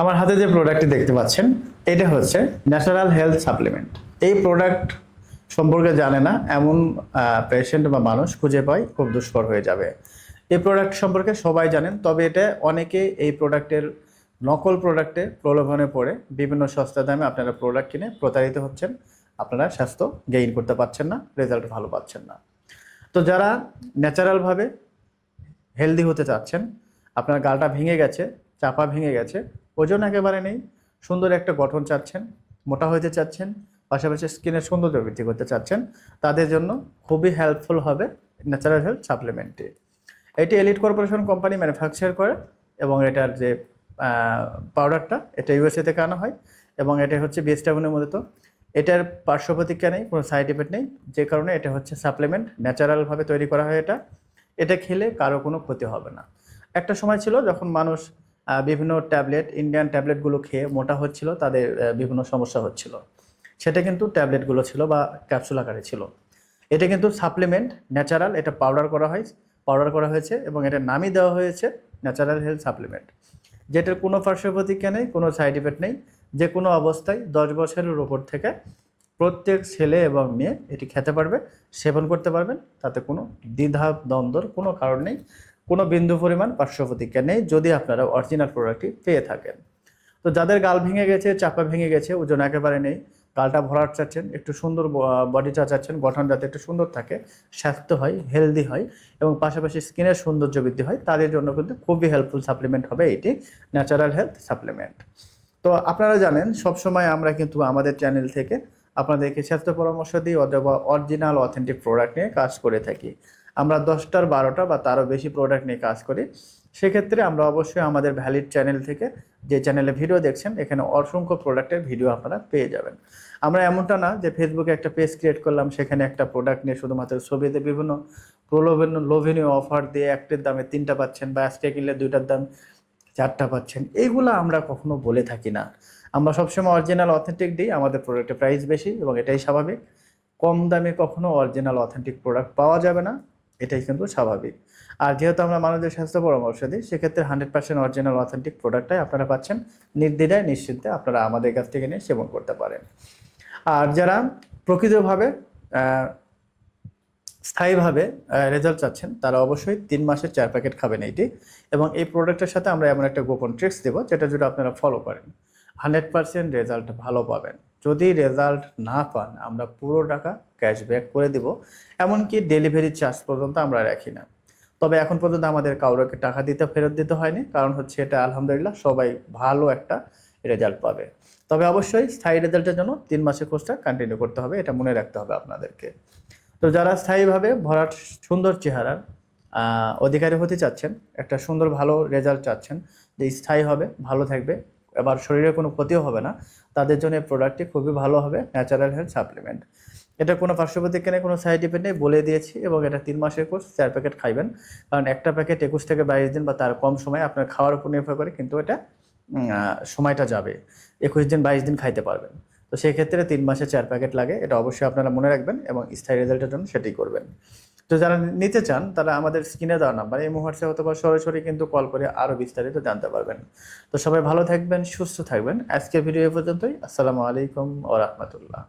আমার হাতে যে প্রোডাক্টটি দেখতে পাচ্ছেন এটা হচ্ছে ন্যাচারাল হেলথ সাপ্লিমেন্ট। এই প্রোডাক্ট সম্পর্কে জানে না এমন পেশেন্ট বা মানুষ খুঁজে পায় খুব দুষ্কর হয়ে যাবে। এই প্রোডাক্ট সম্পর্কে সবাই জানেন, তবে এটা অনেকে এই প্রোডাক্টের নকল প্রোডাক্টে প্রলোভনে পড়ে বিভিন্ন সস্তা দামে আপনারা প্রোডাক্ট কিনে প্রতারিত হচ্ছেন। আপনারা স্বাস্থ্য গেইন করতে পারছেন না, রেজাল্ট ভালো পাচ্ছেন না। তো যারা ন্যাচারালভাবে হেলদি হতে চাচ্ছেন, আপনার গালটা ভেঙে গেছে, চাপা ভেঙে গেছে, ওজন একেবারে নেই, সুন্দর একটা গঠন চাচ্ছেন, মোটা হতে চাচ্ছেন, পাশাপাশি স্কিনের সৌন্দর্য বৃদ্ধি করতে চাচ্ছেন, তাদের জন্য খুবই হেল্পফুল হবে ন্যাচারাল হেলথ সাপ্লিমেন্টটি। এটি এলিট কর্পোরেশন কোম্পানি ম্যানুফ্যাকচার করে এবং এটার যে পাউডারটা এটা ইউএসএ থেকে আনা হয় এবং এটা হচ্ছে বিএসডব্লিউর মূলত। এটার পার্শ্ব প্রতিক্রিয়া নেই, কোনো সাইড এফেক্ট নেই, যে কারণে এটা হচ্ছে সাপ্লিমেন্ট, ন্যাচারালভাবে তৈরি করা হয়। এটা খেলে কারো কোনো ক্ষতি হবে না। একটা সময় ছিল যখন মানুষ বিভিন্ন ট্যাবলেট, ইন্ডিয়ান ট্যাবলেটগুলো খেয়ে মোটা হচ্ছিল, তাদের বিভিন্ন সমস্যা হচ্ছিল। সেটা কিন্তু ট্যাবলেটগুলো ছিল বা ক্যাপসুল আকারে ছিল। এটা কিন্তু সাপ্লিমেন্ট, ন্যাচারাল, এটা পাউডার করা হয়েছে এবং এটার নামই দেওয়া হয়েছে ন্যাচারাল হেলথ সাপ্লিমেন্ট, যেটার কোনো পার্শ্ব প্রতিক্রিয়া নেই, কোনো সাইড এফেক্ট নেই। যে কোনো অবস্থায় 10 বছরের উপর থেকে প্রত্যেক ছেলে এবং মেয়ে এটি খেতে পারবে, সেবন করতে পারবেন, তাতে কোনো দ্বিধা দ্বন্দ্বর কোনো কারণ নেই, কোনো বিন্দু পরিমাণ পার্শ্ব প্রতিক্রিয়া নেই, যদি আপনারা অরিজিনাল প্রোডাক্টটি পেয়ে থাকেন। তো যাদের গাল ভেঙে গেছে, চাপা ভেঙে গেছে, ওজন একেবারে নেই, গালটা ভরাট চাচ্ছেন, একটু সুন্দর বডিটা চাচ্ছেন, গঠন যাতে একটু সুন্দর থাকে, স্বাস্থ্য হয়, হেলদি হয় এবং পাশাপাশি স্কিনের সৌন্দর্য বৃদ্ধি হয়, তাদের জন্য কিন্তু খুবই হেল্পফুল সাপ্লিমেন্ট হবে এটি ন্যাচারাল হেলথ সাপ্লিমেন্ট। তো আপনারা জানেন সবসময় আমরা কিন্তু আমাদের চ্যানেল থেকে আপনাদেরকে স্বাস্থ্য পরামর্শ দিই অথবা অরিজিনাল অথেন্টিক প্রোডাক্ট নিয়ে কাজ করে থাকি। আমরা 10টার 12টা বা তারও বেশি প্রোডাক্ট নিয়ে কাজ করি। সেক্ষেত্রে আমরা অবশ্যই আমাদের ভ্যালিড চ্যানেল থেকে, যে চ্যানেলে ভিডিও দেখছেন, এখানে অসংখ্য প্রোডাক্টের ভিডিও আপনারা পেয়ে যাবেন। আমরা এমনটা না যে ফেসবুকে একটা পেজ ক্রিয়েট করলাম, সেখানে একটা প্রোডাক্ট নিয়ে শুধুমাত্র ছবিতে বিভিন্ন লোভনীয় অফার দিয়ে একটির দামে 3টা পাচ্ছেন বা আজকে কিনলে 2টার দাম 4টা পাচ্ছেন, এইগুলো আমরা কখনো বলে থাকি না। আমরা সবসময় অরিজিনাল অথেন্টিক দিই। আমাদের প্রোডাক্টের প্রাইস বেশি এবং এটাই স্বাভাবিক। কম দামে কখনো অরিজিনাল অথেন্টিক প্রোডাক্ট পাওয়া যাবে না, এটাই কিন্তু স্বাভাবিক। আর যেহেতু আমরা মানুষদের স্বাস্থ্য পরামর্শ দিই, সেক্ষেত্রে 100% অরিজিনাল অথেন্টিক প্রোডাক্টটাই আপনারা পাচ্ছেন নির্দ্বিধায়, নিশ্চিন্তে আপনারা আমাদের কাছ থেকে নিয়ে সেবন করতে পারেন। আর যারা প্রকৃতভাবে স্থায়ীভাবে রেজাল্ট চাচ্ছেন, তারা অবশ্যই 3 মাসের 4 প্যাকেট খাবেন এইটি। এবং এই প্রোডাক্টের সাথে আমরা এমন একটা গোপন ট্রিক্স দেবো, যেটা যদি আপনারা ফলো করেন 100% রেজাল্ট ভালো পাবেন। যদি রেজাল্ট না পান, আমরা পুরো টাকা ক্যাশব্যাক করে দিব, এমনকি ডেলিভারি চার্জ পর্যন্ত আমরা রাখি না। তবে এখন পর্যন্ত আমাদের কাউকে টাকা ফেরত দিতে হয়নি, কারণ হচ্ছে এটা আলহামদুলিল্লাহ সবাই ভালো একটা রেজাল্ট পাবে। তবে অবশ্যই স্থায়ী রেজাল্টের জন্য 3 মাসের কোর্সটা কন্টিনিউ করতে হবে, এটা মনে রাখতে হবে আপনাদেরকে। তো যারা স্থায়ীভাবে ভরাট সুন্দর চেহারার অধিকারী হতে চাচ্ছেন, একটা সুন্দর ভালো রেজাল্ট চাচ্ছেন, যে স্থায়ী হবে, ভালো থাকবে, এবার শরীরে কোনো ক্ষতিও হবে না, তাদের জন্য এই প্রোডাক্টটি খুবই ভালো হবে, ন্যাচারাল হেলথ সাপ্লিমেন্ট। এটা কোনো পার্শ্ব প্রতিক্রিয়া নেই, কোনো সাইড ইফেক্ট নেই, বলে দিয়েছি। এবং এটা 3 মাসের কোর্স, 4 প্যাকেট খাইবেন, কারণ একটা প্যাকেট 21 থেকে 22 দিন বা তার কম সময় আপনার খাওয়ার উপর নির্ভর করে, কিন্তু এটা সময়টা যাবে, 21 দিন 22 দিন খাইতে পারবেন। তো সেই ক্ষেত্রে 3 মাসে 4 প্যাকেট লাগে, এটা অবশ্যই আপনারা মনে রাখবেন এবং স্থায়ী রেজাল্টের জন্য সেটাই করবেন। তো যারা নিতে চান, তারা আমাদের স্ক্রিনে দেওয়া নাম্বার এই মুহূর্তে অথবা সরাসরি কিন্তু কল করে আরও বিস্তারিত জানতে পারবেন। তো সবাই ভালো থাকবেন, সুস্থ থাকবেন। আজকের ভিডিও এ পর্যন্তই। আসসালামু আলাইকুম ওয়া রাহমাতুল্লাহ।